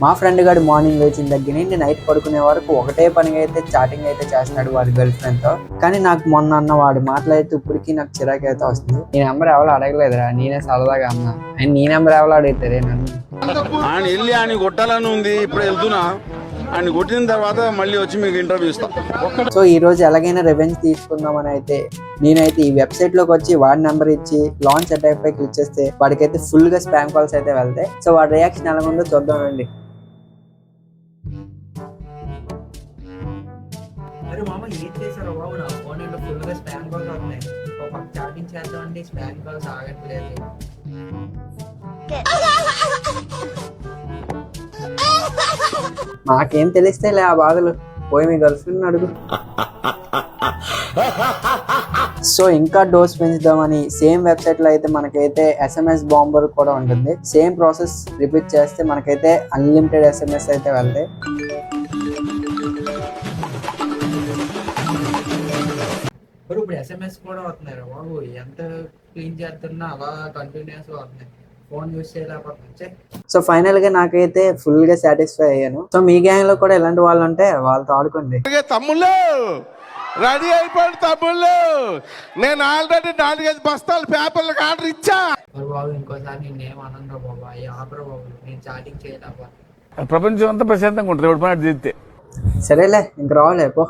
మా ఫ్రెండ్ గారు మార్నింగ్ లేచిన దగ్గర నుండి నైట్ పడుకునే వరకు ఒకటే పనిగా అయితే చాటింగ్ అయితే చేస్తున్నాడు వాడి గర్ల్ ఫ్రెండ్ తో. కానీ నాకు మొన్న అన్న వాడు మాట్లాడితే ఇప్పటికీ నాకు చిరాకు అయితే వస్తుంది. నీ నెంబర్ ఎవరు అడగలేదురా, నేనే సరదాగా అన్నా. అండ్ నీ నెంబర్ ఎవరు అడుగుతారే నన్ను? ఆయన వెళ్ళి ఆయన కొట్టాలని ఉంది, ఇప్పుడు వెళ్తున్నా. ఆయన కొట్టిన తర్వాత మళ్ళీ వచ్చి మీకు ఇంటర్వ్యూ ఇస్తాం. సో ఈ రోజు ఎలాగైనా రివెంజ్ తీసుకుందామని అయితే నేనైతే ఈ వెబ్సైట్ లోకి వచ్చి వాడి నెంబర్ ఇచ్చి లాంచ్ అటాక్ పై క్లిక్ చేస్తే వాడికైతే ఫుల్ గా స్పామ్ కాల్స్ అయితే వెళ్తాయి. సో వాడి రియాక్షన్ ఎలా ఉందో చూద్దామండి. అరే మామ ఏం చేశారు బాబు, నా ఫోన్ ఏంటో ఫుల్ గా స్పామ్ కాల్స్ వస్తున్నాయి. ఒక చాటింగ్ చేద్దామంటే స్పామ్ కాల్స్ ఆగట్లేదు. నాకేం తెలిస్తే లే ఆ బాధలు, పోయి మీ గర్ల్ ఫ్రెండ్ అడుగు. సో ఇంకా డోస్ పెంచుదామని సేమ్ వెబ్సైట్ లో అయితే మనకైతే SMS బాంబర్ కూడా ఉంటుంది. సేమ్ ప్రాసెస్ రిపీట్ చేస్తే మనకైతే అన్లిమిటెడ్ SMS అయితే వెళ్తాయి. ఇప్పుడు SMS కూడా వస్తున్నాయి రా బాబు, ఎంత క్లీన్ చేస్తున్నా అలా కంటిన్యూస్ వస్తున్నాయి. ఫోన్ యూస్ చేయలేకపోతుంది. సో ఫైనల్ గా నాకైతే ఫుల్ గా సాటిస్ఫై అయ్యాను. సో మీ గ్యాంగ్ లో కూడా ఇలాంటి వాళ్ళు ఉంటే వాళ్ళతో ఆడుకోండి. తమ్ముళ్ళు రెడీ అయిపోయింది తమ్ముళ్ళు, నేను ఆల్రెడీ 4-5 బస్తాలు పేపర్లకు ఆర్డర్ ఇచ్చా. బాబు ఇంకోసారి నేనేం అనను బాబు, అయ్యి ఆపరా బాబు, నేను చాటింగ్ చేయలేకపోతే. ప్రపంచం అంతా ప్రశాంతంగా ఉంటుంది. సరేలే ఇంక రావులే పో.